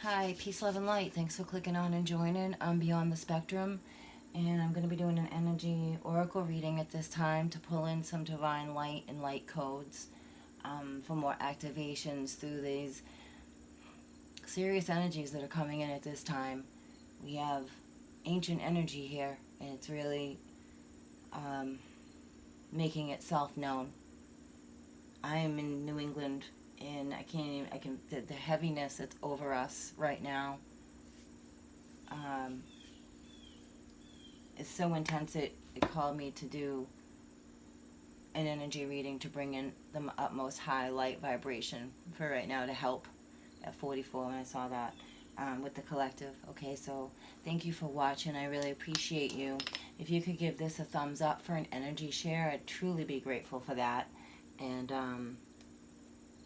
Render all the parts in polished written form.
Hi, peace, love, and light. Thanks for clicking on and joining. I'm Beyond the Spectrum, and I'm going to be doing an energy oracle reading at this time to pull in some divine light and light codes for more activations through these serious energies that are coming in at this time. We have ancient energy here, and it's really making itself known. I am in New England, and the heaviness that's over us right now is so intense it called me to do an energy reading to bring in the utmost high light vibration for right now to help at 44 when I saw that with the collective. Okay, so thank you for watching. I really appreciate you. If you could give this a thumbs up for an energy share, I'd truly be grateful for that. And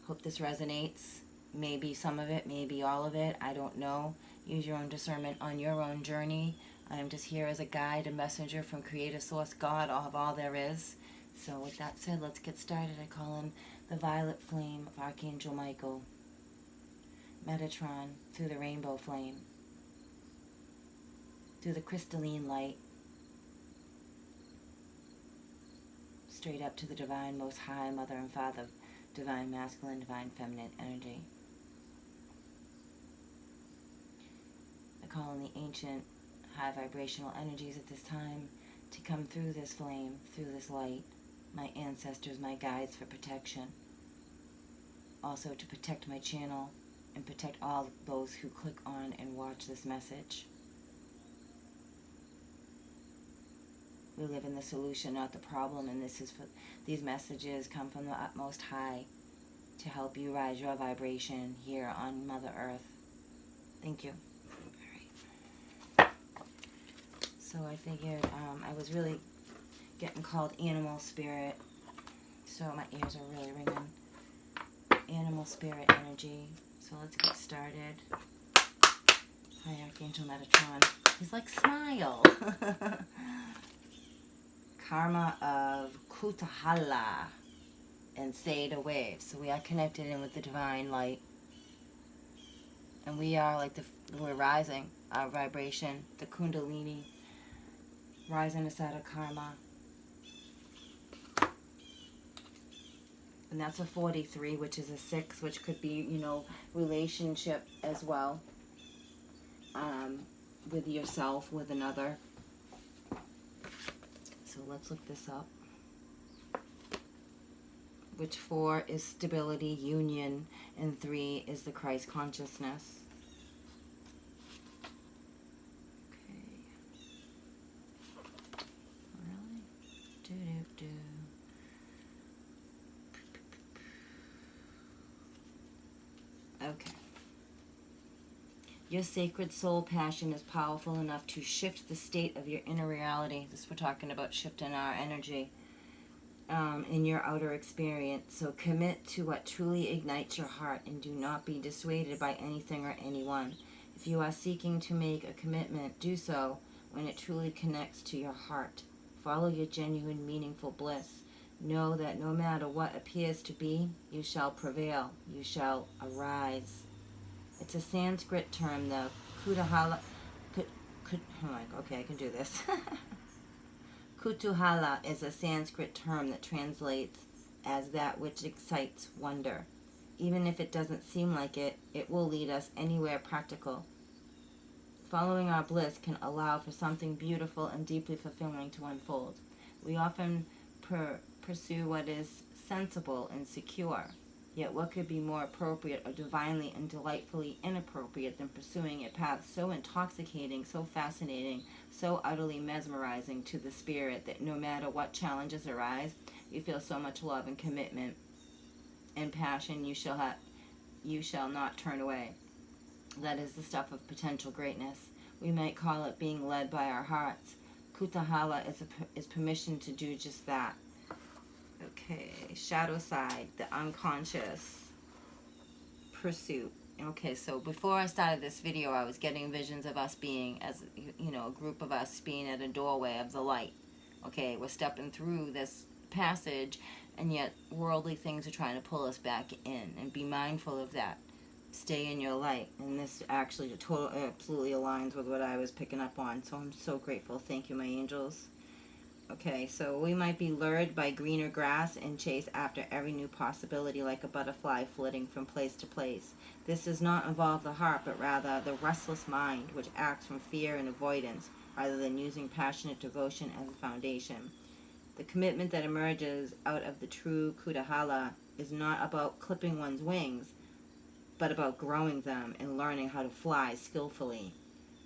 hope this resonates. Maybe some of it, maybe all of it. I don't know. Use your own discernment on your own journey. I am just here as a guide, a messenger from Creator Source God, of all there is. So with that said, let's get started. I call in the violet flame of Archangel Michael, Metatron, through the rainbow flame, through the crystalline light, straight up to the divine, most high, mother and father, divine masculine, divine feminine energy. I call in the ancient high vibrational energies at this time to come through this flame, through this light, my ancestors, my guides for protection. Also to protect my channel and protect all those who click on and watch this message. We live in the solution, not the problem, and these messages come from the utmost high to help you rise your vibration here on Mother Earth. Thank you. All right. So I figured I was really getting called animal spirit, so my ears are really ringing. Animal spirit energy. So let's get started. Hi, Archangel Metatron. He's like, smile. Karma of Kutahala and Theta waves. So we are connected in with the divine light. And we are like we're rising our vibration, the Kundalini, rising aside of karma. And that's a 43, which is a 6, which could be, relationship as well. With yourself, with another. So let's look this up. Which 4 is stability, union, and 3 is the Christ consciousness. Okay. Really? Do-do-do. Okay. Your sacred soul passion is powerful enough to shift the state of your inner reality. This we're talking about shifting our energy in your outer experience. So commit to what truly ignites your heart and do not be dissuaded by anything or anyone. If you are seeking to make a commitment, do so when it truly connects to your heart. Follow your genuine, meaningful bliss. Know that no matter what appears to be, you shall prevail. You shall arise. It's a Sanskrit term, though. Kutuhala. Okay, I can do this. Kutuhala is a Sanskrit term that translates as that which excites wonder. Even if it doesn't seem like it, it will lead us anywhere practical. Following our bliss can allow for something beautiful and deeply fulfilling to unfold. We often pursue what is sensible and secure. Yet what could be more appropriate or divinely and delightfully inappropriate than pursuing a path so intoxicating, so fascinating, so utterly mesmerizing to the spirit that no matter what challenges arise, you feel so much love and commitment and passion you shall not turn away. That is the stuff of potential greatness. We might call it being led by our hearts. Kutahala is permission to do just that. Okay, shadow side, the unconscious pursuit. Okay, so before I started this video, I was getting visions of us being, as a group of us being at a doorway of the light. Okay, we're stepping through this passage, and yet worldly things are trying to pull us back in, and be mindful of that. stay in your light. And this actually absolutely aligns with what I was picking up on. So I'm so grateful. Thank you, my angels. Okay, so we might be lured by greener grass and chase after every new possibility like a butterfly flitting from place to place. This does not involve the heart, but rather the restless mind, which acts from fear and avoidance, rather than using passionate devotion as a foundation. The commitment that emerges out of the true Kudahala is not about clipping one's wings, but about growing them and learning how to fly skillfully.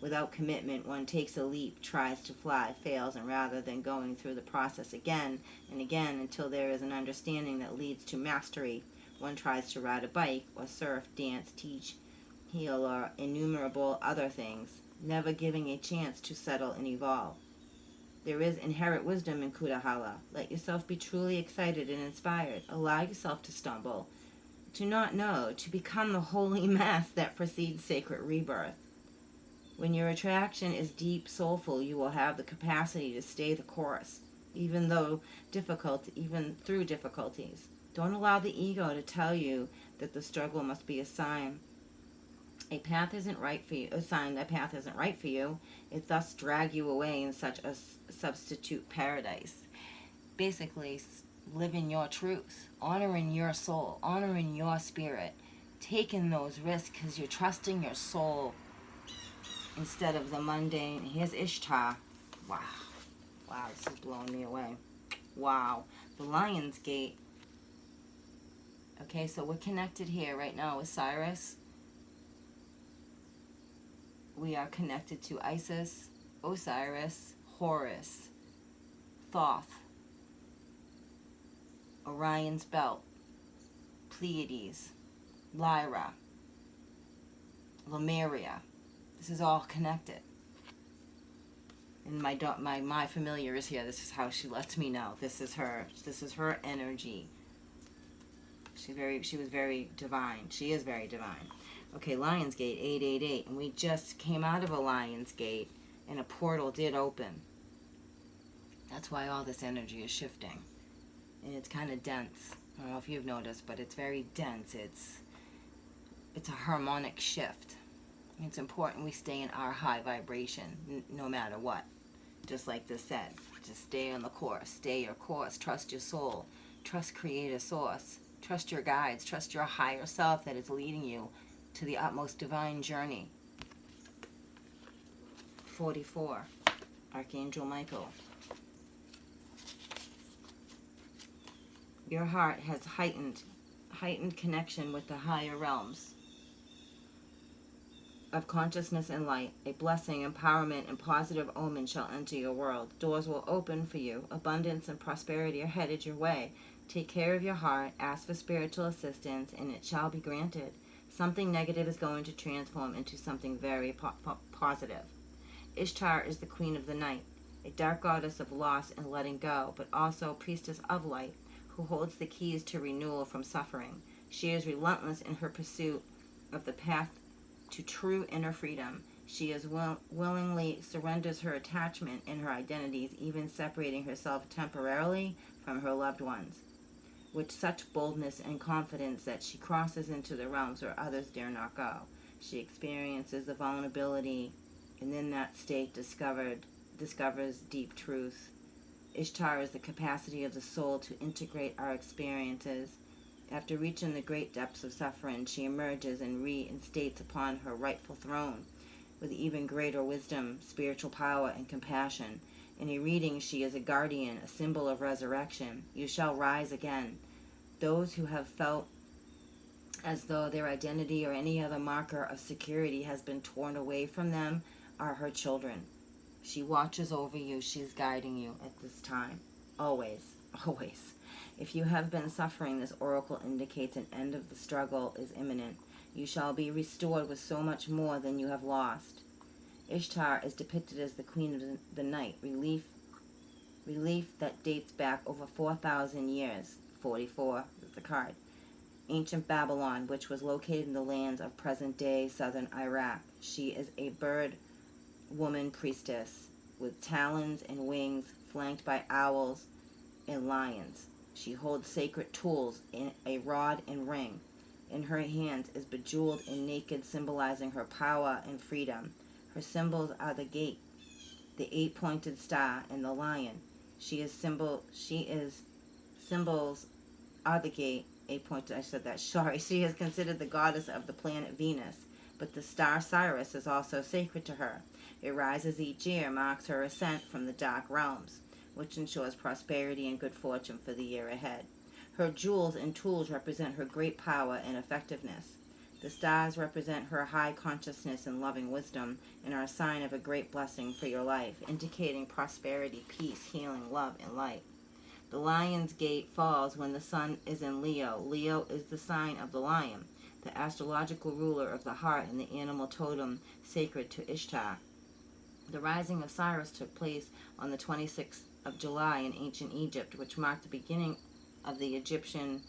Without commitment, one takes a leap, tries to fly, fails, and rather than going through the process again and again until there is an understanding that leads to mastery, one tries to ride a bike or surf, dance, teach, heal, or innumerable other things, never giving a chance to settle and evolve. There is inherent wisdom in Kudahala. Let yourself be truly excited and inspired. Allow yourself to stumble, to not know, to become the holy mess that precedes sacred rebirth. When your attraction is deep, soulful, you will have the capacity to stay the course, even through difficulties. Don't allow the ego to tell you that the struggle must be a sign a path isn't right for you, a sign that path isn't right for you. It thus drag you away in such a substitute paradise. Basically, live in your truth, honoring your soul, honoring your spirit, taking those risks because you're trusting your soul instead of the mundane. Here's Ishtar. Wow. Wow, this is blowing me away. Wow. The Lion's Gate. Okay, so we're connected here right now with Cyrus. We are connected to Isis, Osiris, Horus, Thoth, Orion's Belt, Pleiades, Lyra, Lemuria. This is all connected. And my familiar is here. This is how she lets me know. This is her energy. She was very divine. She is very divine. Okay, Lion's Gate 888, and we just came out of a Lion's Gate, and a portal did open. That's why all this energy is shifting, and it's kind of dense. I don't know if you've noticed, but it's very dense. It's a harmonic shift. It's important we stay in our high vibration, no matter what. Just like this said, just stay on the course. Stay your course. Trust your soul. Trust Creator Source. Trust your guides. Trust your higher self that is leading you to the utmost divine journey. 44, Archangel Michael. Your heart has heightened connection with the higher realms of consciousness and light. A blessing, empowerment, and positive omen shall enter your world. Doors will open for you. Abundance and prosperity are headed your way. Take care of your heart, ask for spiritual assistance, and it shall be granted. Something negative is going to transform into something very positive. Ishtar is the queen of the night, a dark goddess of loss and letting go, but also priestess of light, who holds the keys to renewal from suffering. She is relentless in her pursuit of the path to true inner freedom. She is willingly surrenders her attachment and her identities, even separating herself temporarily from her loved ones, with such boldness and confidence that she crosses into the realms where others dare not go. She experiences the vulnerability, and in that state discovers deep truth. Ishtar is the capacity of the soul to integrate our experiences. After reaching the great depths of suffering, she emerges and reinstates upon her rightful throne with even greater wisdom, spiritual power, and compassion. In a reading, she is a guardian, a symbol of resurrection. You shall rise again. Those who have felt as though their identity or any other marker of security has been torn away from them are her children. She watches over you. She's guiding you at this time. Always, always. If you have been suffering, this oracle indicates an end of the struggle is imminent. You shall be restored with so much more than you have lost. Ishtar is depicted as the queen of the night, relief that dates back over 4,000 years. 44 is the card. Ancient Babylon, which was located in the lands of present-day southern Iraq. She is a bird woman priestess with talons and wings, flanked by owls and lions. She holds sacred tools in a rod and ring. in her hands is bejeweled and naked, symbolizing her power and freedom. Her symbols are the gate, the eight-pointed star, and the lion. Symbols are the gate, eight-pointed, I said that, sorry. She is considered the goddess of the planet Venus, but the star Sirius is also sacred to her. It rises each year, marks her ascent from the dark realms, which ensures prosperity and good fortune for the year ahead. Her jewels and tools represent her great power and effectiveness. The stars represent her high consciousness and loving wisdom and are a sign of a great blessing for your life, indicating prosperity, peace, healing, love, and light. The lion's gate falls when the sun is in Leo. Leo is the sign of the lion, the astrological ruler of the heart and the animal totem sacred to Ishtar. The rising of Sirius took place on the 26th of July in ancient Egypt, which marked the beginning of the Egyptian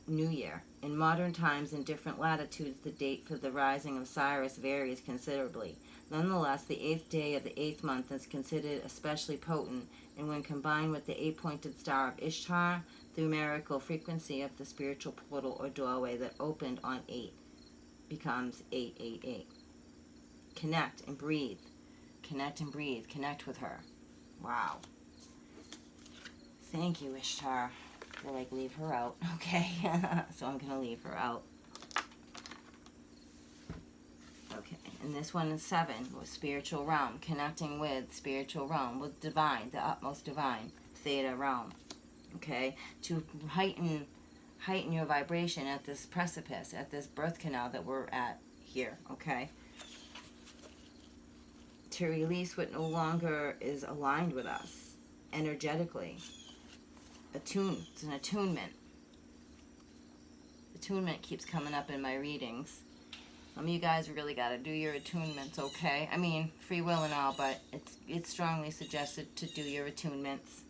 New Year. In modern times, in different latitudes, the date for the rising of Sirius varies considerably. Nonetheless, the 8th day of the 8th month is considered especially potent, and when combined with the eight-pointed star of Ishtar, the numerical frequency of the spiritual portal or doorway that opened on 8 becomes 888. Connect and breathe. Connect and breathe. Connect with her. Wow. Thank you, Ishtar. We'll leave her out. Okay. So I'm going to leave her out. Okay. And this one is 7, with spiritual realm. Connecting with spiritual realm, with divine, the utmost divine, theta realm. Okay. To heighten your vibration at this precipice, at this birth canal that we're at here. Okay. To release what no longer is aligned with us energetically. It's an attunement. Attunement keeps coming up in my readings. Some of you guys really got to do your attunements, okay? I mean, free will and all, but it's strongly suggested to do your attunements.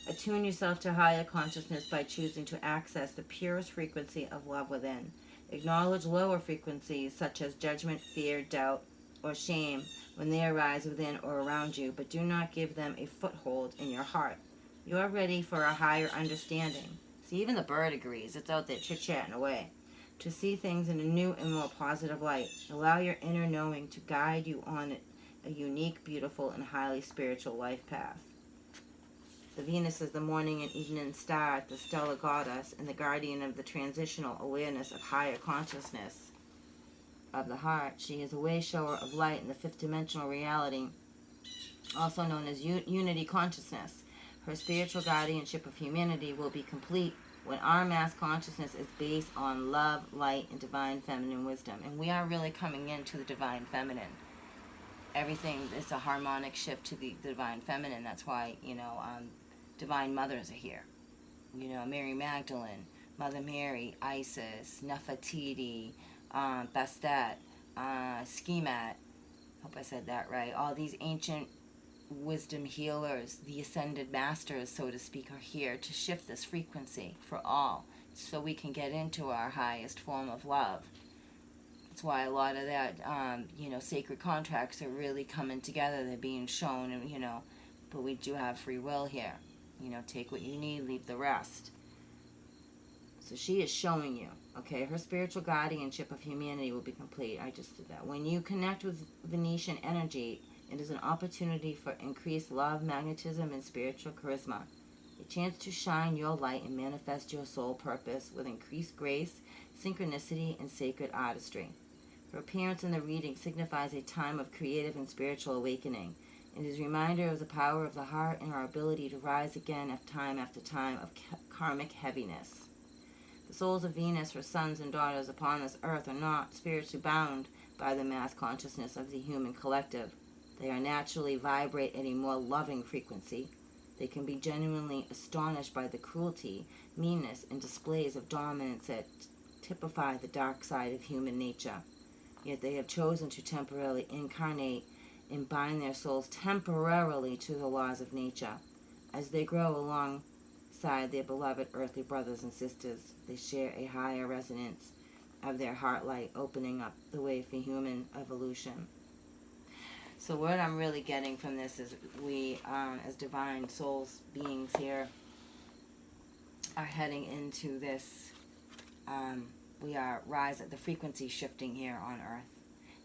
Attune yourself to higher consciousness by choosing to access the purest frequency of love within. Acknowledge lower frequencies such as judgment, fear, doubt, or shame when they arise within or around you, but do not give them a foothold in your heart. You are ready for a higher understanding. See, even the bird agrees. It's out there chit-chatting away. To see things in a new and more positive light. Allow your inner knowing to guide you on a unique, beautiful, and highly spiritual life path. The Venus is the morning and evening star, the stellar goddess, and the guardian of the transitional awareness of higher consciousness of the heart. She is a way shower of light in the fifth dimensional reality, also known as unity consciousness. Her spiritual guardianship of humanity will be complete when our mass consciousness is based on love, light, and divine feminine wisdom. And we are really coming into the divine feminine. Everything is a harmonic shift to the divine feminine. That's why, divine mothers are here. Mary Magdalene, Mother Mary, Isis, Nefertiti, Bastet, Schemat. Hope I said that right. All these ancient wisdom healers, the ascended masters, so to speak, are here to shift this frequency for all, so we can get into our highest form of love. That's why a lot of that, sacred contracts are really coming together. They're being shown, and but we do have free will here. Take what you need, leave the rest. So she is showing you, okay, her spiritual guardianship of humanity will be complete. I just did that. When you connect with Venetian energy, it is an opportunity for increased love, magnetism, and spiritual charisma. A chance to shine your light and manifest your soul purpose with increased grace, synchronicity, and sacred artistry. Her appearance in the reading signifies a time of creative and spiritual awakening. It is a reminder of the power of the heart and our ability to rise again after time of karmic heaviness. The souls of Venus, her sons and daughters upon this earth, are not spiritually bound by the mass consciousness of the human collective. They are naturally vibrate at a more loving frequency. They can be genuinely astonished by the cruelty, meanness, and displays of dominance that typify the dark side of human nature. Yet they have chosen to temporarily incarnate and bind their souls temporarily to the laws of nature. As they grow alongside their beloved earthly brothers and sisters, they share a higher resonance of their heart light, opening up the way for human evolution. So what I'm really getting from this is we, as divine souls, beings here, are heading into this We are rising, the frequency shifting here on Earth.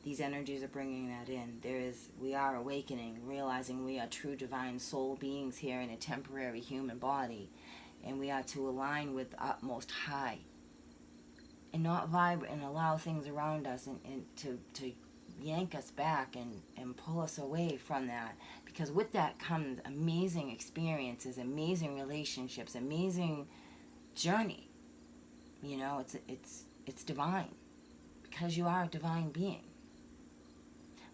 These energies are bringing that in. We are awakening, realizing we are true divine soul beings here in a temporary human body, and we are to align with the utmost high, and not vibrate and allow things around us and to yank us back and pull us away from that. Because with that comes amazing experiences, amazing relationships, amazing journey. You know, it's divine, because you are a divine being.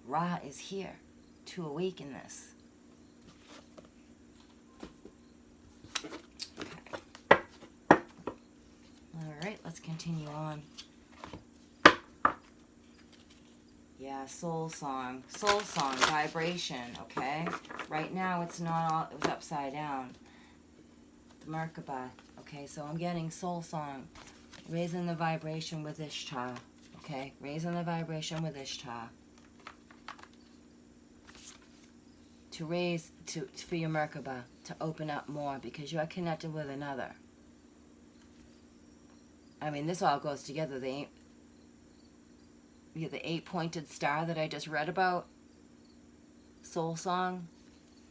Ra is here to awaken this. Okay. Alright, let's continue on. Yeah, soul song, vibration, okay? Right now it's not all, it was upside down. The Merkaba, okay? So I'm getting soul song, raising the vibration with Ishtar, okay? Raising the vibration with Ishtar. To raise, for your Merkaba, to open up more, because you are connected with another. I mean, this all goes together. The eight-pointed star that I just read about, soul song,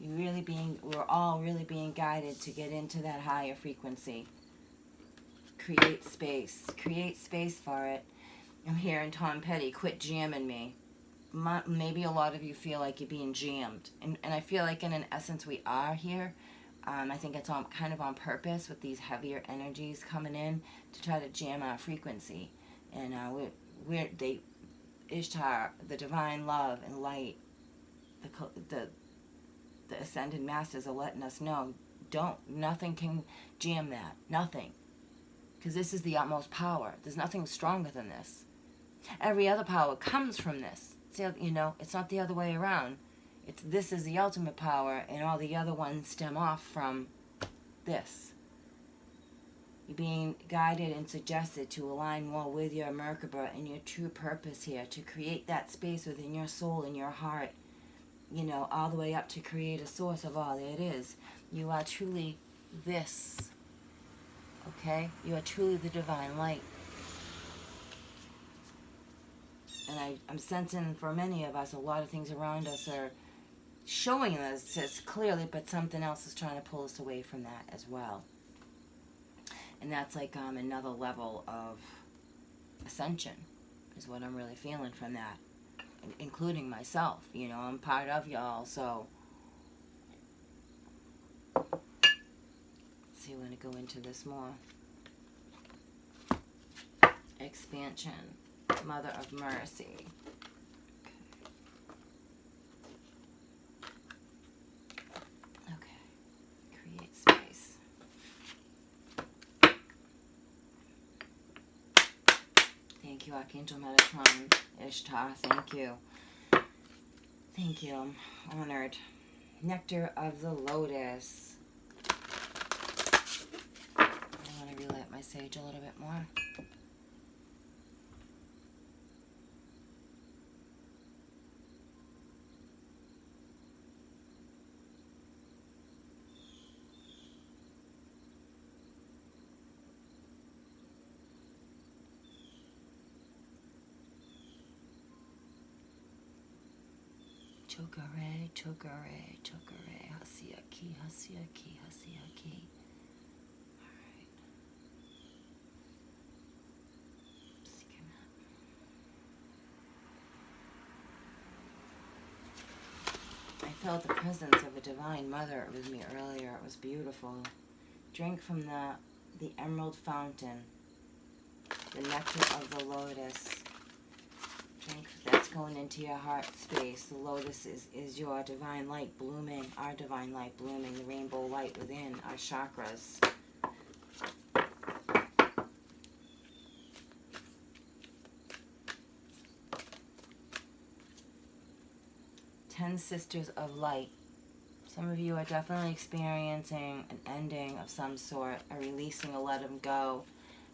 we're all really being guided to get into that higher frequency. Create space for it. I'm hearing Tom Petty, quit jamming me. Maybe a lot of you feel like you're being jammed, and I feel like in an essence we are here. I think it's kind of on purpose, with these heavier energies coming in to try to jam our frequency. And Ishtar, the divine love and light, the ascended masters are letting us know, nothing can jam that, nothing, because this is the utmost power. There's nothing stronger than this. Every other power comes from this. You know, it's not the other way around. This is the ultimate power, and all the other ones stem off from this. You're being guided and suggested to align more with your Merkaba and your true purpose here, to create that space within your soul and your heart, you know, all the way up to create a source of all that it is. You are truly this, okay? You are truly the divine light. And I'm sensing for many of us, a lot of things around us are showing us this clearly, but something else is trying to pull us away from that as well. And that's like another level of ascension is what I'm really feeling from that, including myself. You know, I'm part of y'all, so see, we're going to go into this more. Expansion, Mother of Mercy. Thank you, Archangel Metatron, Ishtar, thank you. Thank you, I'm honored. Nectar of the Lotus. I want to relight my sage a little bit more. Chokare, chokare, chokare, hasiaki, hasiaki, hasiaki. Alright. I felt the presence of a divine mother with me earlier. It was beautiful. Drink from the emerald fountain, the nectar of the lotus. Drink, that's going into your heart space. The lotus is your divine light blooming, our divine light blooming, the rainbow light within our chakras. Ten Sisters of Light. Some of you are definitely experiencing an ending of some sort, a releasing, a letting go,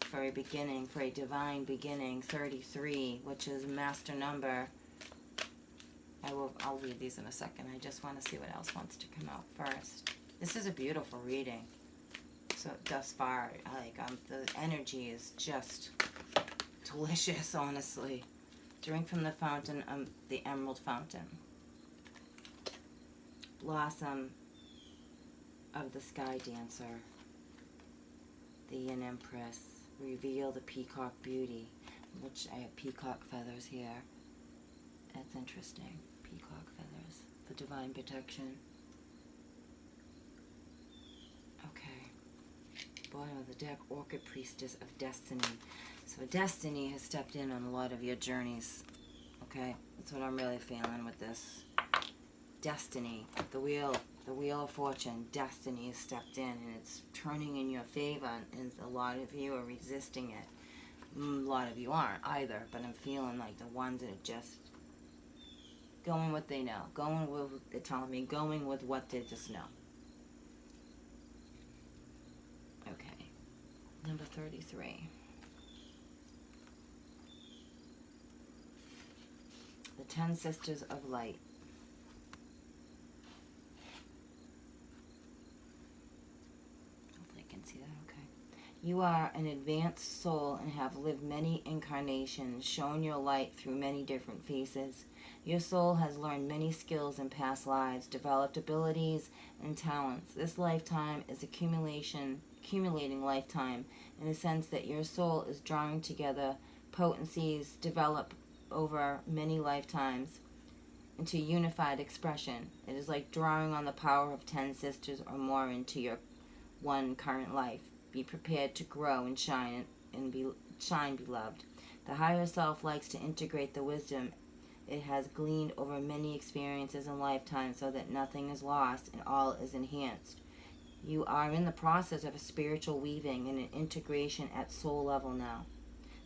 for a beginning, for a divine beginning. 33, which is master number. I'll read these in a second. I just want to see what else wants to come out first. This is a beautiful reading. So thus far, the energy is just delicious, honestly. Drink from the fountain, the emerald fountain. Blossom of the sky dancer. The yin empress. Reveal the peacock beauty. Which I have peacock feathers here. That's interesting. Peacock feathers for divine protection. Okay. Bottom of the deck, Orchid Priestess of Destiny. So destiny has stepped in on a lot of your journeys. Okay? That's what I'm really feeling with this. Destiny. The wheel of fortune. Destiny has stepped in and it's turning in your favor, and a lot of you are resisting it. A lot of you aren't either, but I'm feeling like the ones that are just going what they know. Going with what they're telling me. Going with what they just know. Okay. Number 33. The 10 Sisters of Light. Hopefully I can see that okay. You are an advanced soul and have lived many incarnations, shown your light through many different faces. Your soul has learned many skills in past lives, developed abilities and talents. This lifetime is accumulating lifetime in the sense that your soul is drawing together potencies developed over many lifetimes into unified expression. It is like drawing on the power of 10 sisters or more into your one current life. Be prepared to grow and shine shine, beloved. The higher self likes to integrate the wisdom it has gleaned over many experiences in lifetime so that nothing is lost and all is enhanced. You are in the process of a spiritual weaving and an integration at soul level now.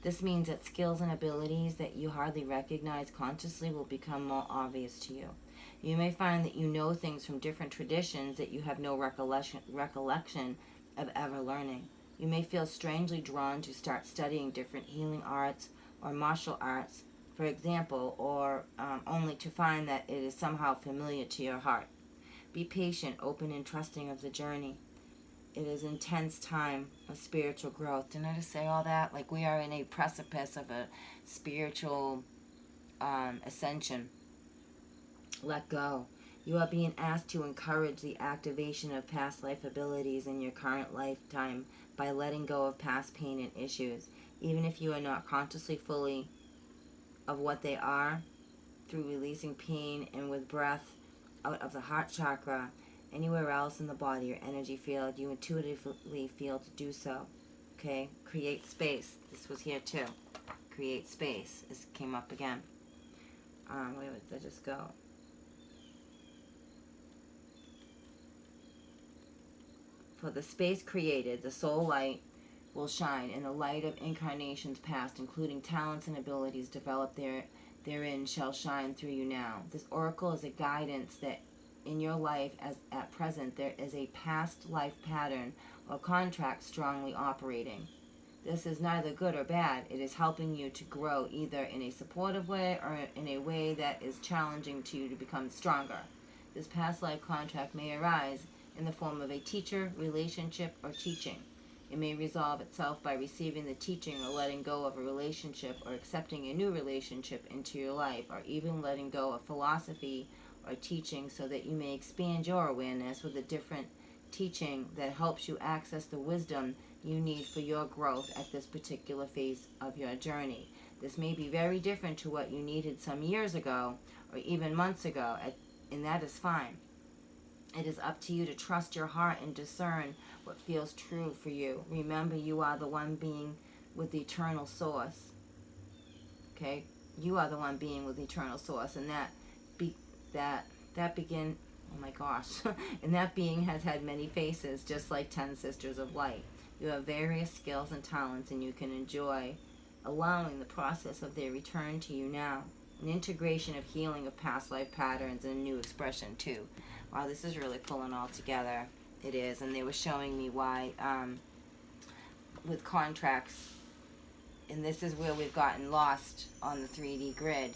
This means that skills and abilities that you hardly recognize consciously will become more obvious to you. You may find that you know things from different traditions that you have no recollection of ever learning. You may feel strangely drawn to start studying different healing arts or martial arts, for example, or only to find that it is somehow familiar to your heart. Be patient, open, and trusting of the journey. It is intense time of spiritual growth. Didn't I just say all that? Like we are in a precipice of a spiritual ascension. Let go. You are being asked to encourage the activation of past life abilities in your current lifetime by letting go of past pain and issues, even if you are not consciously fully of what they are, through releasing pain and with breath out of the heart chakra. Anywhere else in the body or energy field, you intuitively feel to do so. Okay? Create space. This was here too. Create space. This came up again. Where did I just go? For the space created, the soul light will shine, and the light of incarnations past, including talents and abilities developed therein, shall shine through you now. This oracle is a guidance that in your life as at present there is a past life pattern or contract strongly operating. This is neither good or bad. It is helping you to grow either in a supportive way or in a way that is challenging to you to become stronger. This past life contract may arise in the form of a teacher, relationship, or teaching. It may resolve itself by receiving the teaching or letting go of a relationship or accepting a new relationship into your life, or even letting go of philosophy or teaching so that you may expand your awareness with a different teaching that helps you access the wisdom you need for your growth at this particular phase of your journey. This may be very different to what you needed some years ago or even months ago, and that is fine. It is up to you to trust your heart and discern what feels true for you. Remember, you are the one being with the eternal source. Okay? You are the one being with the eternal source, and that begin, oh my gosh, and that being has had many faces, just like 10 Sisters of Light. You have various skills and talents, and you can enjoy allowing the process of their return to you now. An integration of healing of past life patterns and a new expression too. Wow, this is really pulling all together. It is, and they were showing me why with contracts, and this is where we've gotten lost on the 3D grid,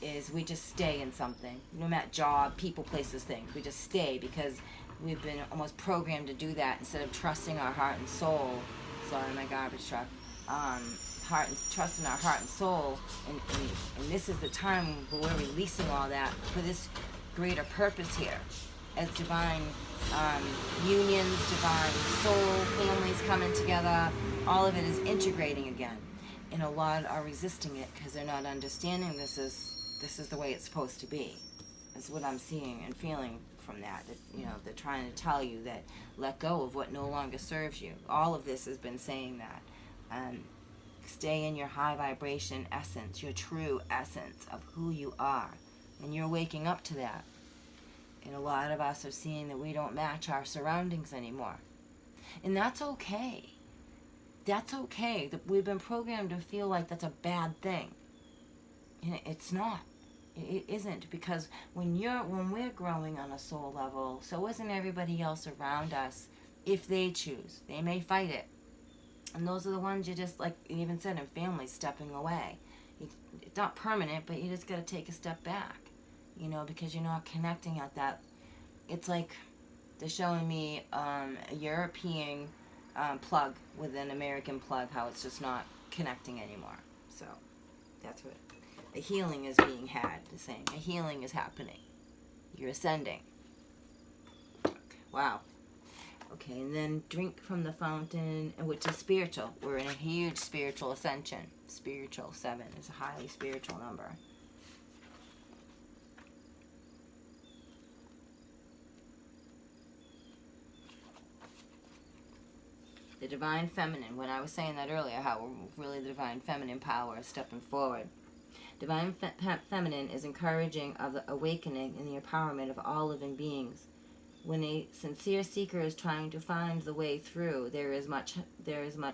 is we just stay in something. No matter job, people, places, things. We just stay because we've been almost programmed to do that instead of trusting our heart and soul. Sorry, my garbage truck. heart and trust in our heart and soul, and this is the time where we're releasing all that for this greater purpose here, as divine unions, divine soul families coming together. All of it is integrating again, and a lot are resisting it because they're not understanding this is the way it's supposed to be. Is what I'm seeing and feeling from that. They're trying to tell you that let go of what no longer serves you. All of this has been saying that. Stay in your high vibration essence, your true essence of who you are. And you're waking up to that. And a lot of us are seeing that we don't match our surroundings anymore. And that's okay. That's okay. We've been programmed to feel like that's a bad thing. And it's not. It isn't, because when we're growing on a soul level, so isn't everybody else around us. If they choose, they may fight it, and those are the ones you just, like you even said, in families, stepping away. It's not permanent, but you just got to take a step back, because you're not connecting at that. It's like they're showing me a European plug with an American plug, how it's just not connecting anymore. So that's what. A healing is being had, the saying. A healing is happening. You're ascending. Wow. Okay, and then drink from the fountain, which is spiritual. We're in a huge spiritual ascension. Spiritual 7 is a highly spiritual number. The divine feminine. When I was saying that earlier, how really the divine feminine power is stepping forward. Divine feminine is encouraging of the awakening and the empowerment of all living beings. When a sincere seeker is trying to find the way through, there is much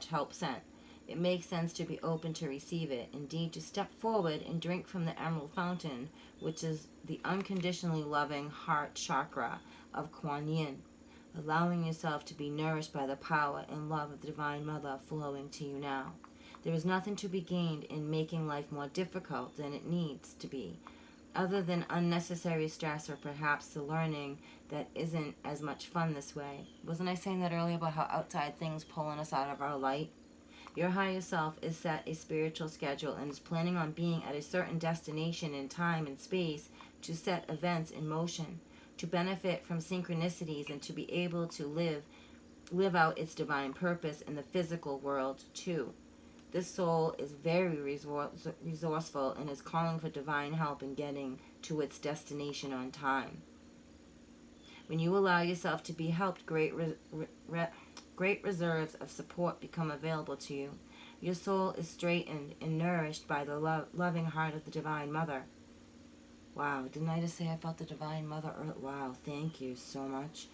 help sent. It makes sense to be open to receive it, indeed to step forward and drink from the emerald fountain, which is the unconditionally loving heart chakra of Kuan Yin, allowing yourself to be nourished by the power and love of the Divine Mother flowing to you now. There is nothing to be gained in making life more difficult than it needs to be, other than unnecessary stress or perhaps the learning that isn't as much fun this way. Wasn't I saying that earlier about how outside things pulling us out of our light? Your higher self is set a spiritual schedule and is planning on being at a certain destination in time and space to set events in motion, to benefit from synchronicities and to be able to live out its divine purpose in the physical world too. This soul is very resourceful and is calling for divine help in getting to its destination on time. When you allow yourself to be helped, great reserves of support become available to you. Your soul is straightened and nourished by the loving heart of the Divine Mother. Wow, didn't I just say I felt the Divine Mother? Wow, thank you so much.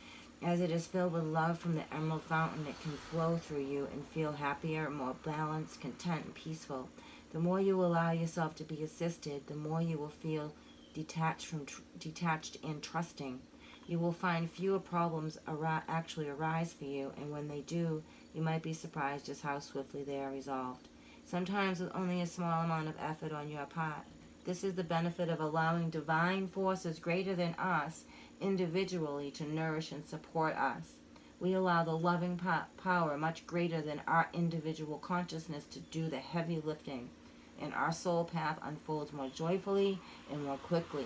As it is filled with love from the emerald fountain, it can flow through you and feel happier, more balanced, content, and peaceful. The more you allow yourself to be assisted, the more you will feel detached and trusting. You will find fewer problems actually arise for you, and when they do, you might be surprised just how swiftly they are resolved. Sometimes with only a small amount of effort on your part. This is the benefit of allowing divine forces greater than us individually to nourish and support us. We allow the loving power much greater than our individual consciousness to do the heavy lifting, and our soul path unfolds more joyfully and more quickly.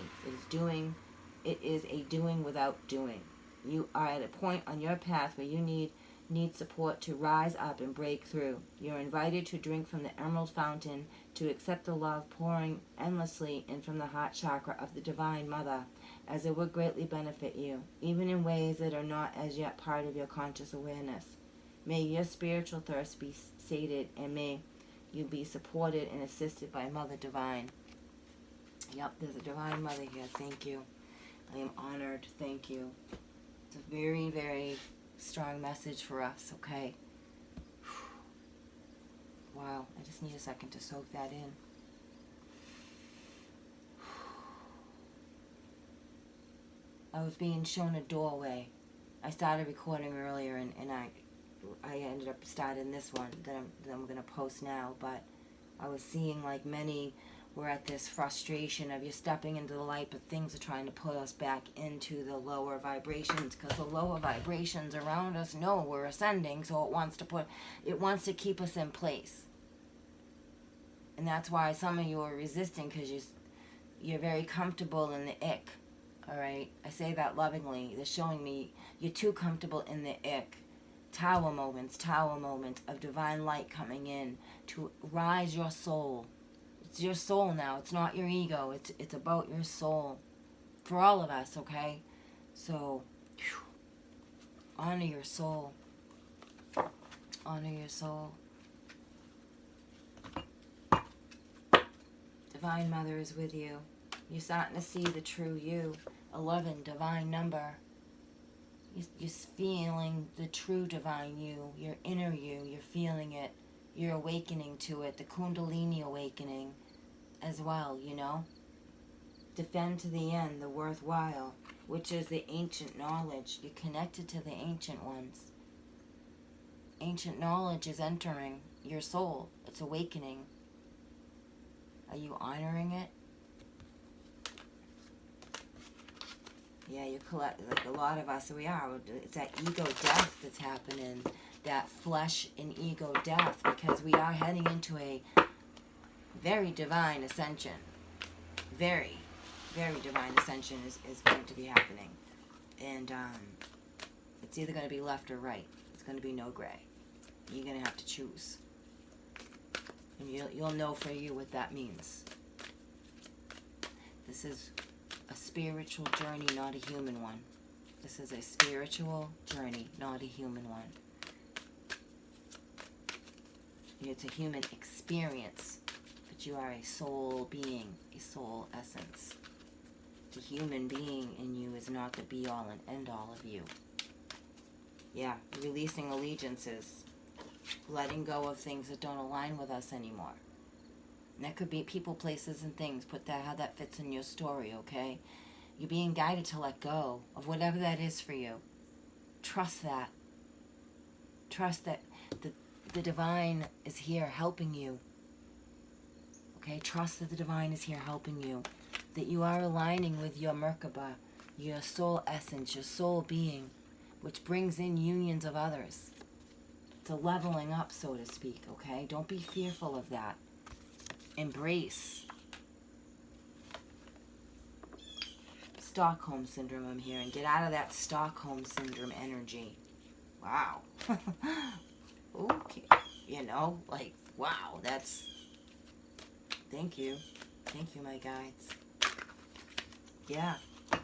It is a doing without doing. You are at a point on your path where you need support to rise up and break through. You're invited to drink from the emerald fountain, to accept the love pouring endlessly in from the heart chakra of the Divine Mother, as it would greatly benefit you, even in ways that are not as yet part of your conscious awareness. May your spiritual thirst be sated, and may you be supported and assisted by Mother Divine. Yep, there's a Divine Mother here. Thank you. I am honored. Thank you. It's a very, very strong message for us, okay? Wow, I just need a second to soak that in. I was being shown a doorway. I started recording earlier, and I ended up starting this one that I'm going to post now, but I was seeing like many were at this frustration of you're stepping into the light, but things are trying to pull us back into the lower vibrations, because the lower vibrations around us know we're ascending, so it wants to keep us in place. And that's why some of you are resisting, because you're very comfortable in the ick. All right? I say that lovingly. They're showing me you're too comfortable in the ick. Tower moments of divine light coming in to rise your soul. It's your soul now. It's not your ego. It's about your soul. For all of us, okay? So, honor your soul. Honor your soul. Divine Mother is with you. You're starting to see the true you. 11, divine number. You're feeling the true divine you, your inner you. You're feeling it. You're awakening to it. The Kundalini awakening as well, you know. Defend to the end the worthwhile, which is the ancient knowledge. You're connected to the ancient ones. Ancient knowledge is entering your soul. It's awakening. Are you honoring it? Yeah, you collect, like a lot of us, we are. It's that ego death that's happening. That flesh and ego death, because we are heading into a very divine ascension. Very, very divine ascension is going to be happening. And it's either going to be left or right. It's going to be no gray. You're going to have to choose. And you'll know for you what that means. This is a spiritual journey, not a human one. This is a spiritual journey, not a human one. It's a human experience, but you are a soul being, a soul essence. The human being in you is not the be-all and end-all of you. Yeah, releasing allegiances, letting go of things that don't align with us anymore. And that could be people, places, and things. Put that how that fits in your story, okay? You're being guided to let go of whatever that is for you. Trust that. Trust that the divine is here helping you. Okay? Trust that the divine is here helping you. That you are aligning with your Merkaba, your soul essence, your soul being, which brings in unions of others. It's a leveling up, so to speak, okay? Don't be fearful of that. Embrace. Stockholm Syndrome, I'm hearing. Get out of that Stockholm Syndrome energy. Wow. Okay. You know, like, wow, that's... Thank you. Thank you, my guides. Yeah.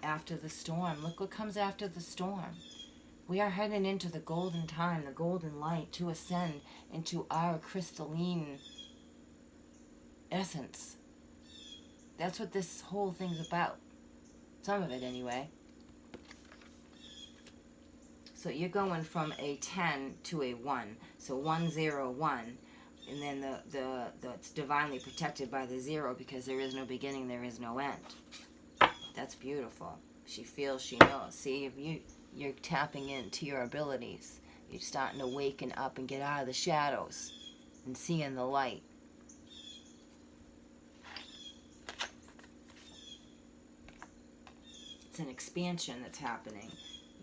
After the storm. Look what comes after the storm. We are heading into the golden time, the golden light, to ascend into our crystalline essence. That's what this whole thing's about. Some of it, anyway. So you're going from a 10 to a 1. So 1, 0, 1. And then it's divinely protected by the 0, because there is no beginning, there is no end. That's beautiful. She feels, she knows. See, if you're tapping into your abilities. You're starting to waken up and get out of the shadows and seeing the light. It's an expansion that's happening.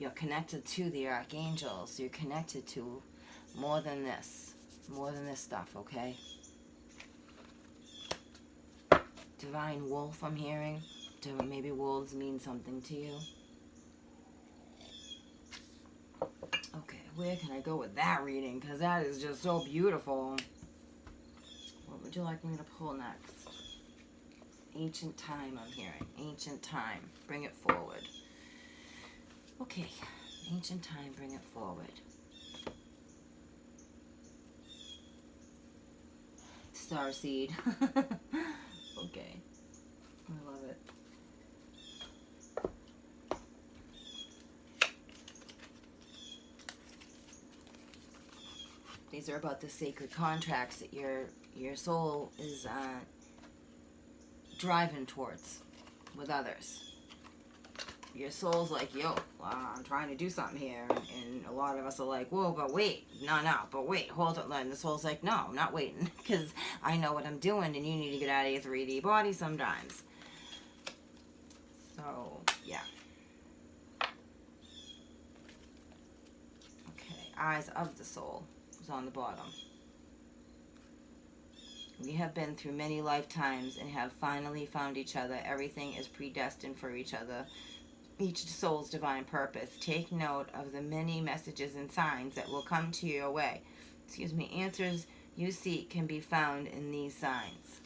You're connected to the archangels. You're connected to more than this. More than this stuff, okay? Divine wolf, I'm hearing. Maybe wolves mean something to you. Okay, where can I go with that reading? Because that is just so beautiful. What would you like me to pull next? Ancient time, I'm hearing. Ancient time. Bring it forward. Okay. Ancient time, bring it forward. Starseed. Okay. I love it. These are about the sacred contracts that your soul is driving towards with others. Your soul's like, yo, I'm trying to do something here. And a lot of us are like, whoa, but wait. No, but wait, hold on. And the soul's like, no, I'm not waiting, because I know what I'm doing, and you need to get out of your 3D body sometimes. So, yeah. Okay, eyes of the soul is on the bottom. We have been through many lifetimes and have finally found each other. Everything is predestined for each other, each soul's divine purpose. Take note of the many messages and signs that will come to your way. Answers you seek can be found in these signs.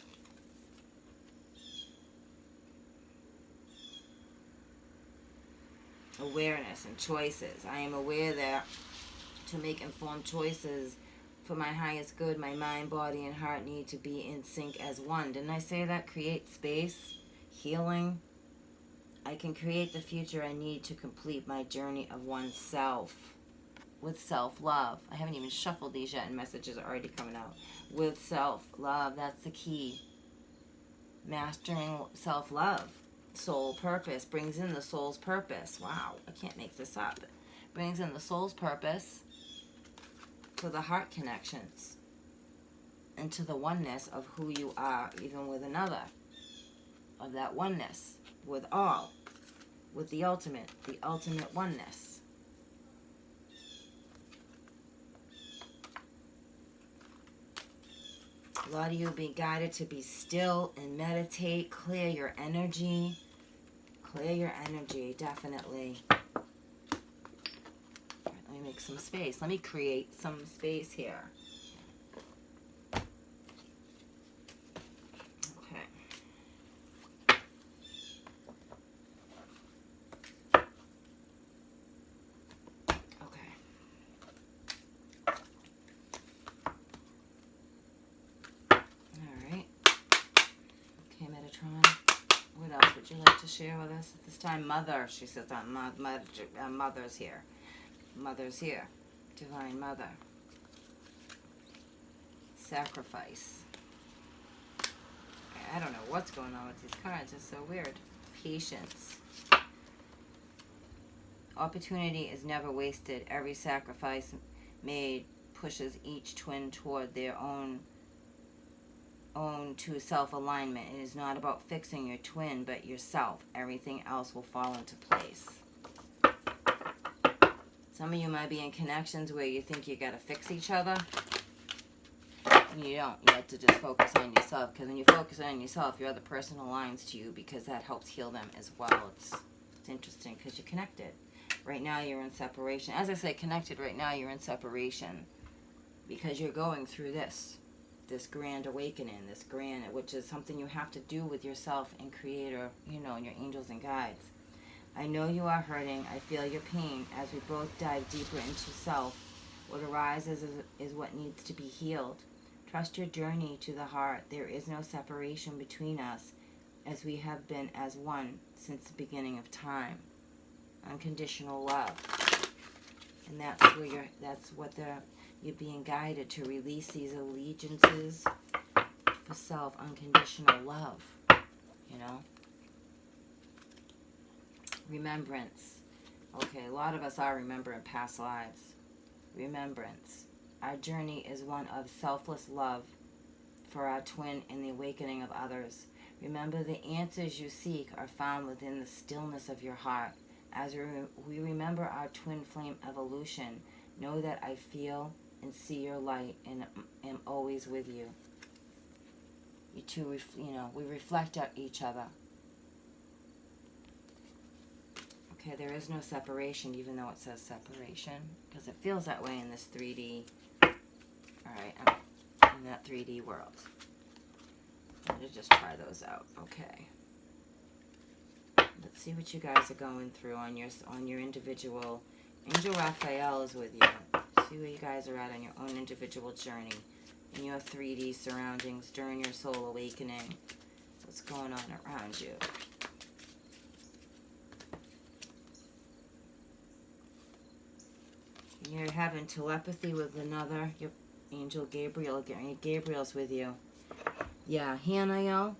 Awareness and choices. I am aware that to make informed choices for my highest good, my mind, body, and heart need to be in sync as one. Didn't I say that? Create space, healing. I can create the future I need to complete my journey of oneself with self-love. I haven't even shuffled these yet and messages are already coming out. With self-love, that's the key. Mastering self-love. Soul purpose brings in the soul's purpose. Wow, I can't make this up. Brings in the soul's purpose for the heart connections into the oneness of who you are, even with another, of that oneness with all, with the ultimate oneness. A lot of you will be guided to be still and meditate, clear your energy. Clear your energy, definitely. Let me make some space. Let me create some space here. Okay. Okay. All right. Okay, Metatron. What else would you like to share with us at this time? Mother, she says, mother's here. Mother's here. Divine Mother. Sacrifice. I don't know what's going on with these cards. It's so weird. Patience. Opportunity is never wasted. Every sacrifice made pushes each twin toward their own to self-alignment. It is not about fixing your twin, but yourself. Everything else will fall into place. Some of you might be in connections where you think you got to fix each other. And you don't. You have to just focus on yourself. Because when you focus on yourself, your other person aligns to you because that helps heal them as well. It's interesting because you're connected. Right now you're in separation. As I say, connected right now you're in separation. Because you're going through this grand awakening, which is something you have to do with yourself and Creator, and your angels and guides. I know you are hurting. I feel your pain. As we both dive deeper into self, what arises is what needs to be healed. Trust your journey to the heart. There is no separation between us, as we have been as one since the beginning of time. Unconditional love. And that's what you're being guided to release these allegiances for self, unconditional love, Remembrance. Okay, a lot of us are remembering past lives. Remembrance. Our journey is one of selfless love for our twin and the awakening of others. Remember, the answers you seek are found within the stillness of your heart. As we remember our twin flame evolution, know that I feel and see your light and am always with you. You two, we reflect at each other. Okay, there is no separation, even though it says separation, because it feels that way in this 3D. Alright, I'm in that 3D world. Let's just try those out. Okay. Let's see what you guys are going through on your individual. Angel Raphael is with you. See where you guys are at on your own individual journey, in your 3D surroundings during your soul awakening. What's going on around you? You're having telepathy with another. Your angel Gabriel. Gabriel's with you. Yeah, Hanael,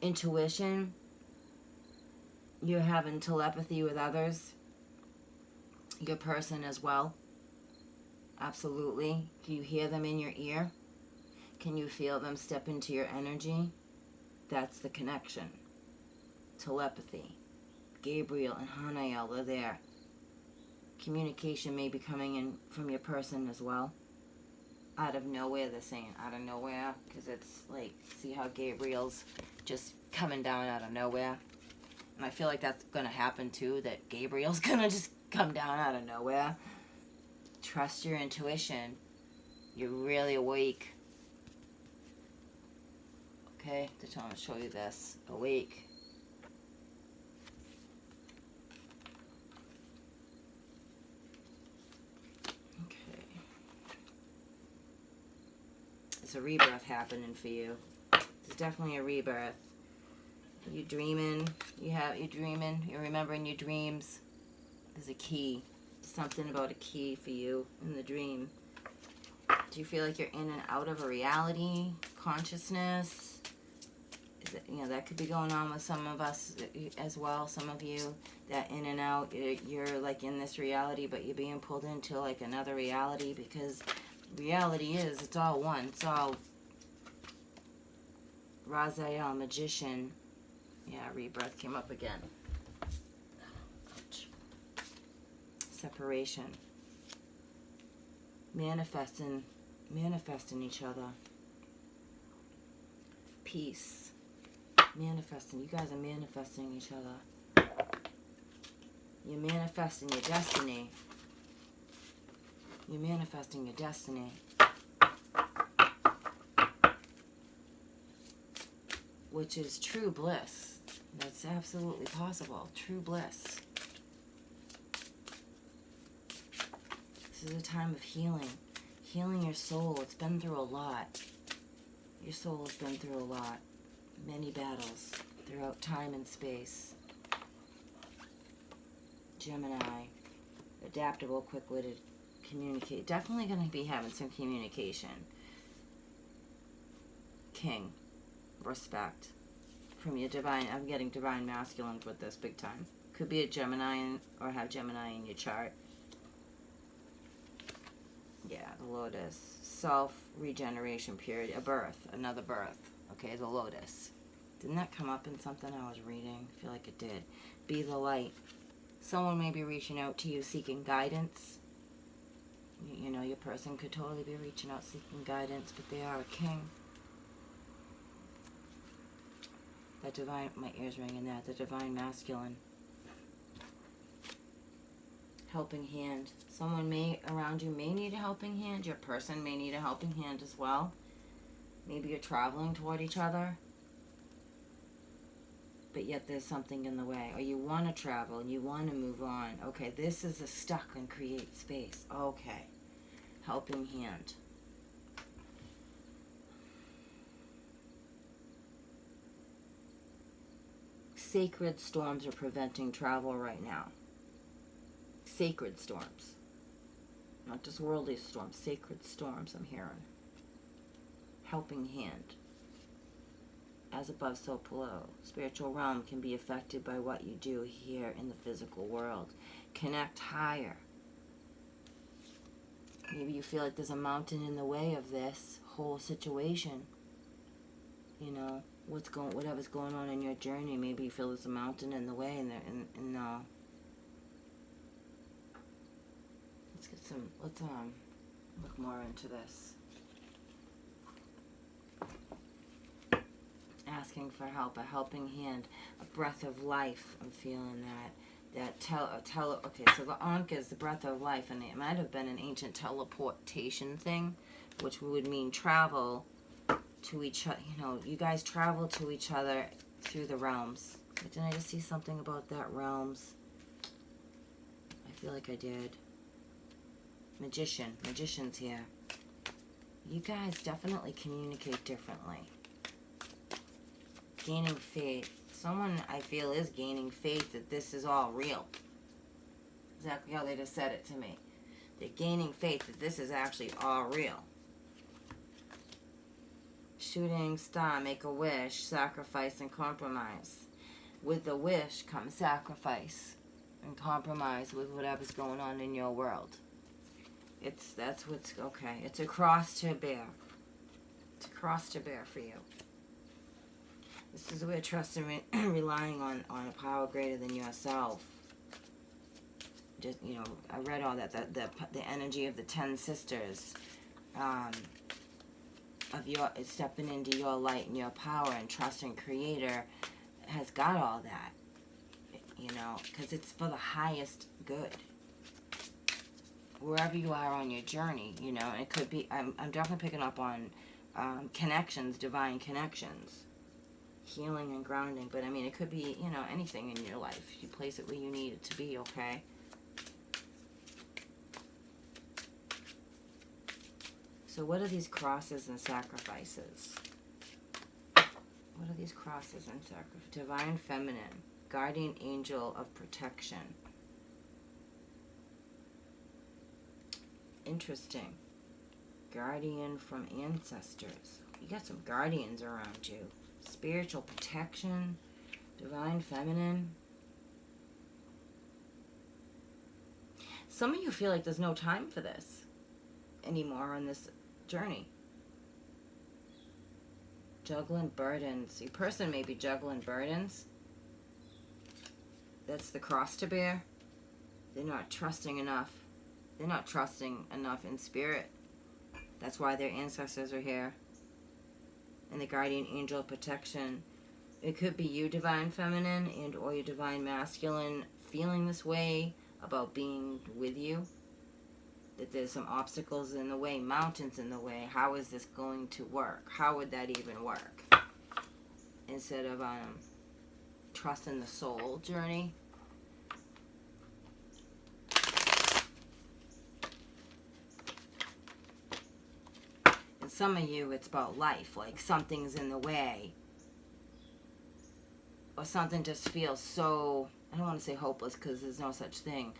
intuition. You're having telepathy with others. Your person as well. Absolutely. Can you hear them in your ear? Can you feel them step into your energy? That's the connection. Telepathy. Gabriel and Hanael are there. Communication may be coming in from your person as well. Out of nowhere, they're saying out of nowhere, because it's like, see how Gabriel's just coming down out of nowhere? And I feel like that's going to happen too, that Gabriel's going to just come down out of nowhere. Trust your intuition. You're really awake. Okay, just want to show you this. Awake. Okay. There's a rebirth happening for you. There's definitely a rebirth. You dreaming, you're dreaming, you're remembering your dreams. There's a key. Something about a key for you in the dream. Do you feel like you're in and out of a reality, consciousness? Is it, that could be going on with some of us as well, some of you, that in and out, you're like in this reality, but you're being pulled into like another reality, because reality is, it's all one. It's all Raziel, magician. Yeah, rebirth came up again. Ouch. Separation. Manifesting each other. Peace. Manifesting. You guys are manifesting each other. You're manifesting your destiny. You're manifesting your destiny. Which is true bliss. That's absolutely possible. True bliss. This is a time of healing. Healing your soul. It's been through a lot. Your soul has been through a lot. Many battles throughout time and space. Gemini. Adaptable, quick-witted, communicate. Definitely going to be having some communication. King. Respect. From your divine, I'm getting divine masculine with this big time. Could be a Gemini or have Gemini in your chart. Yeah, the lotus. Self-regeneration period. A birth. Another birth. Okay, the lotus. Didn't that come up in something I was reading? I feel like it did. Be the light. Someone may be reaching out to you seeking guidance. You know, your person could totally be reaching out seeking guidance, but they are a king. That divine, my ears ringing that, the divine masculine. Helping hand. Someone around you may need a helping hand. Your person may need a helping hand as well. Maybe you're traveling toward each other, but yet there's something in the way. Or you want to travel and you want to move on. Okay, this is a stuck and create space. Okay. Helping hand. Sacred storms are preventing travel right now. Sacred storms. Not just worldly storms. Sacred storms, I'm hearing. Helping hand. As above, so below. Spiritual realm can be affected by what you do here in the physical world. Connect higher. Maybe you feel like there's a mountain in the way of this whole situation. You know, whatever's going on in your journey. Maybe you feel there's a mountain in the way, and let's look more into this. Asking for help, a helping hand, a breath of life. I'm feeling that. Okay, so the Ankh is the breath of life, and it might have been an ancient teleportation thing, which would mean travel to each other. You know, you guys travel to each other through the realms. But didn't I just see something about that, realms? I feel like I did. Magician's here. You guys definitely communicate differently. Gaining faith. Someone, I feel, is gaining faith that this is all real. Exactly how they just said it to me. They're gaining faith that this is actually all real. Shooting star, make a wish, sacrifice and compromise. With the wish comes sacrifice and compromise with whatever's going on in your world. That's what's okay. It's a cross to bear. It's a cross to bear for you. This is where trust and relying on a power greater than yourself. Just, you know, I read all that the energy of the 10 sisters. of your stepping into your light and your power and trusting Creator has got all that, because it's for the highest good. Wherever you are on your journey, it could be, I'm definitely picking up on connections, divine connections, healing and grounding, but I mean, it could be, anything in your life. You place it where you need it to be, okay? So what are these crosses and sacrifices? What are these crosses and sacrifices? Divine Feminine, guardian angel of protection. Interesting. Guardian from ancestors. You got some guardians around you. Spiritual protection. Divine Feminine. Some of you feel like there's no time for this anymore on this journey. Juggling burdens. Your person may be juggling burdens. That's the cross to bear. They're not trusting enough. They're not trusting enough in spirit. That's why their ancestors are here. And the guardian angel of protection. It could be you, Divine Feminine, and or your Divine Masculine, feeling this way about being with you. That there's some obstacles in the way, mountains in the way. How is this going to work? How would that even work? Instead of trusting the soul journey. Some of you, it's about life, like something's in the way, or something just feels so, I don't want to say hopeless because there's no such thing,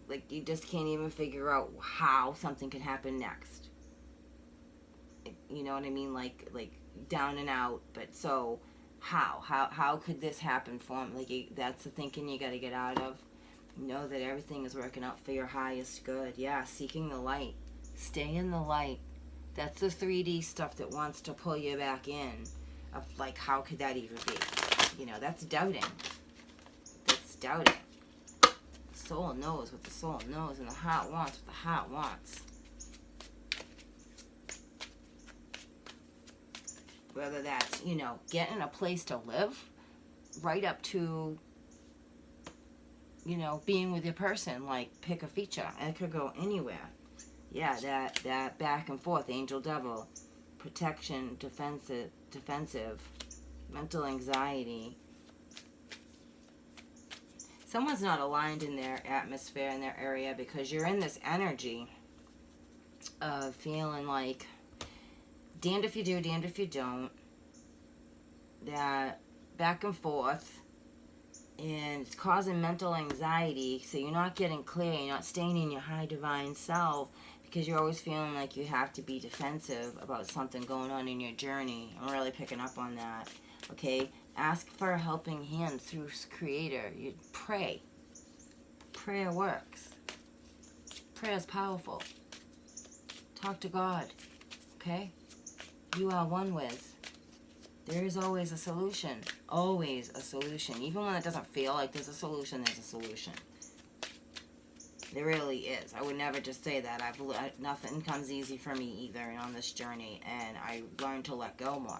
like you just can't even figure out how something can happen next. You know what I mean? Like down and out, but so how could this happen for me? Like that's the thinking you got to get out of. Know that everything is working out for your highest good. Yeah, seeking the light, stay in the light. That's the 3D stuff that wants to pull you back in. Of like, how could that even be? That's doubting. That's doubting. The soul knows what the soul knows, and the heart wants what the heart wants. Whether that's, getting a place to live, right up to, being with your person, like pick a feature, and it could go anywhere. Yeah, that back and forth, angel devil, protection, defensive, mental anxiety. Someone's not aligned in their atmosphere, in their area, because you're in this energy of feeling like damned if you do, damned if you don't. That back and forth, and it's causing mental anxiety, so you're not getting clear, you're not staying in your high divine self, because you're always feeling like you have to be defensive about something going on in your journey. I'm really picking up on that. Okay? Ask for a helping hand through Creator. You pray. Prayer works. Prayer is powerful. Talk to God. Okay? You are one with. There is always a solution. Always a solution. Even when it doesn't feel like there's a solution, there's a solution. There really is. I would never just say that. Nothing comes easy for me either on this journey, and I learned to let go more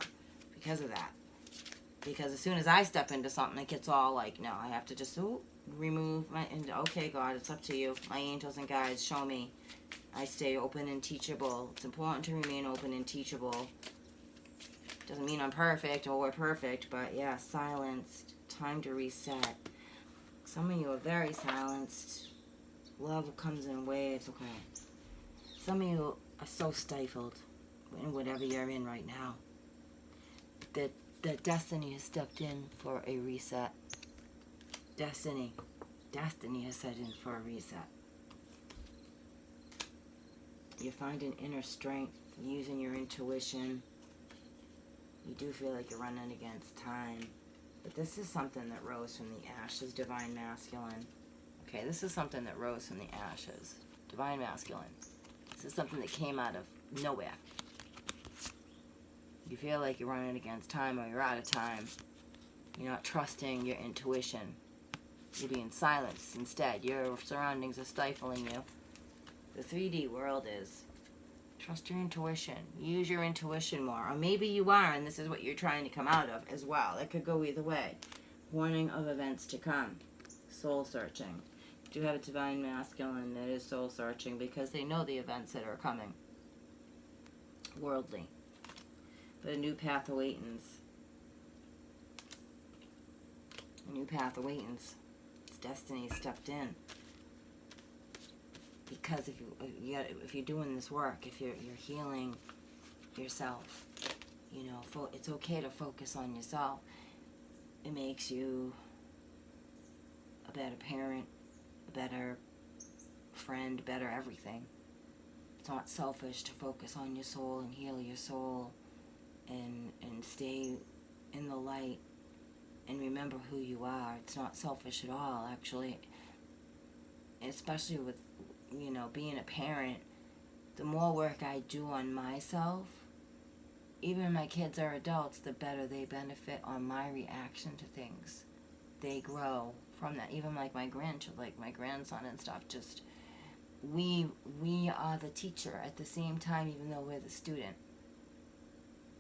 because of that. Because as soon as I step into something, it gets all like, no, I have to just remove my, and okay, God, it's up to you. My angels and guides, show me. I stay open and teachable. It's important to remain open and teachable. Doesn't mean I'm perfect or we're perfect, but yeah, silenced. Time to reset. Some of you are very silenced. Love comes in waves, okay. Some of you are so stifled in whatever you're in right now. That destiny has stepped in for a reset. Destiny has set in for a reset. You're finding inner strength, using your intuition. You do feel like you're running against time. But this is something that rose from the ashes, Divine Masculine. Okay, this is something that rose from the ashes. Divine Masculine. This is something that came out of nowhere. You feel like you're running against time or you're out of time. You're not trusting your intuition. You're being silenced instead. Your surroundings are stifling you. The 3D world is Trust your intuition. Use your intuition more. Or maybe you are, and this is what you're trying to come out of as well. It could go either way. Warning of events to come. Soul searching. You do have a divine masculine that is soul searching because they know the events that are coming. Worldly. But a new path awakens. A new path awakens. It's destiny stepped in. Because if you're doing this work, if you're healing yourself, you know, it's okay to focus on yourself. It makes you a better parent, a better friend, better everything. It's not selfish to focus on your soul and heal your soul and stay in the light and remember who you are. It's not selfish at all, actually. Especially with, you know, being a parent, the more work I do on myself, even when my kids are adults, the better they benefit on my reaction to things. They grow from that. Even like my grandchild, like my grandson and stuff, just, we are the teacher at the same time, even though we're the student.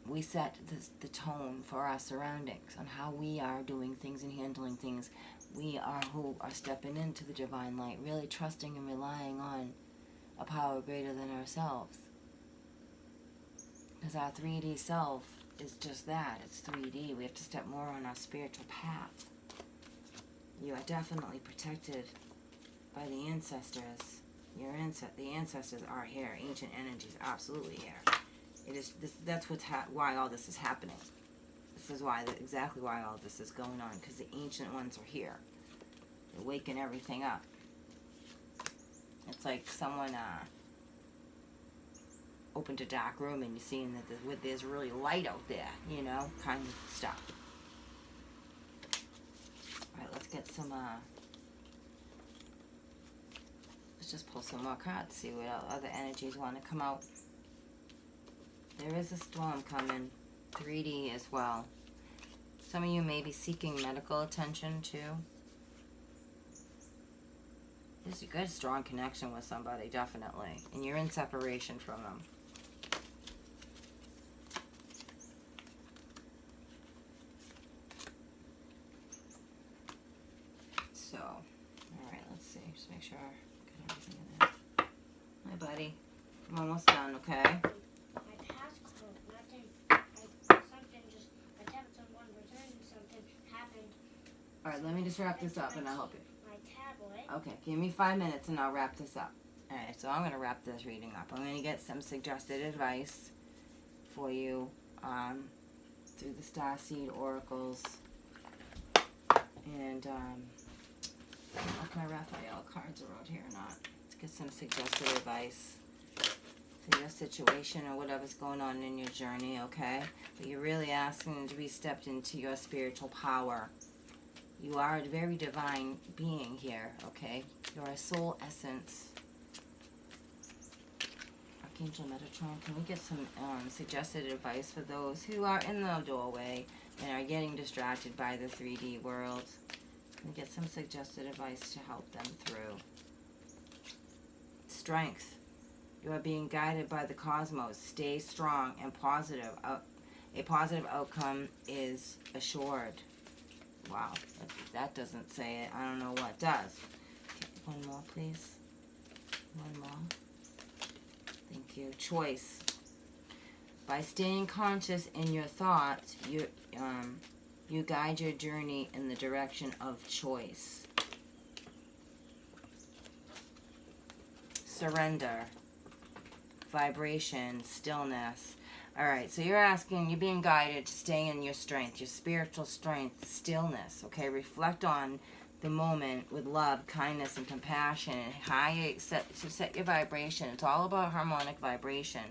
We set the tone for our surroundings on how we are doing things and handling things. We are who are stepping into the divine light, really trusting and relying on a power greater than ourselves. Because our 3D self is just that. It's 3D. We have to step more on our spiritual path. You are definitely protected by the ancestors. The ancestors are here. Ancient energies are absolutely here. It is this. That's why all this is happening. This is exactly why all this is going on. Because the ancient ones are here. They're waking everything up. It's like someone opened a dark room and you're seeing that there's really light out there, you know, kind of stuff. Alright, let's get some, let's just pull some more cards, see what other energies want to come out. There is a storm coming, 3D as well. Some of you may be seeking medical attention too. There's a good, strong connection with somebody, definitely. And you're in separation from them. So, alright, let's see. Just make sure I get everything in there. Hi, buddy. I'm almost done, okay? My passcode, something just, I tapped on one button and something happened. Alright, let me just wrap this up and I'll help you. My tablet. Okay, give me 5 minutes and I'll wrap this up. Alright, so I'm going to wrap this reading up. I'm going to get some suggested advice for you through the Starseed oracles. And I don't know if my Raphael cards are out here or not. Let's get some suggested advice for your situation or whatever's going on in your journey, okay? But you're really asking to be stepped into your spiritual power. You are a very divine being here, okay? You're a soul essence. Archangel Metatron, can we get some suggested advice for those who are in the doorway and are getting distracted by the 3D world? Can we get some suggested advice to help them through? Strength. You are being guided by the cosmos. Stay strong and positive. A positive outcome is assured. Wow, that doesn't say it. I don't know what does. Okay, one more, please. One more. Thank you. Choice. By staying conscious in your thoughts, you guide your journey in the direction of choice. Surrender. Vibration. Stillness. Alright, so you're being guided to stay in your strength, your spiritual strength, stillness, okay? Reflect on the moment with love, kindness, and compassion, and set your vibration. It's all about harmonic vibration.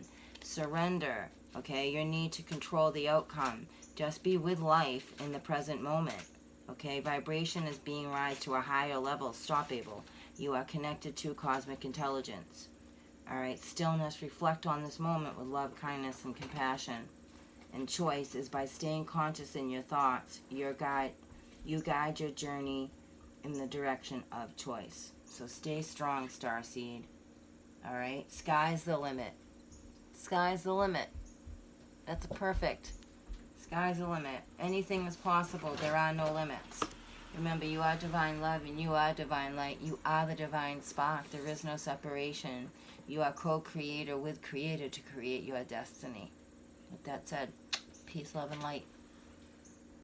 Surrender, okay? Your need to control the outcome. Just be with life in the present moment, okay? Vibration is being raised to a higher level. Stop able. You are connected to cosmic intelligence. Alright, stillness, reflect on this moment with love, kindness, and compassion. And choice is by staying conscious in your thoughts, you guide your journey in the direction of choice. So stay strong, Starseed. Alright, sky's the limit. Sky's the limit. That's perfect. Sky's the limit. Anything is possible. There are no limits. Remember, you are divine love and you are divine light. You are the divine spark. There is no separation. You are co-creator with creator to create your destiny. With that said, peace, love, and light.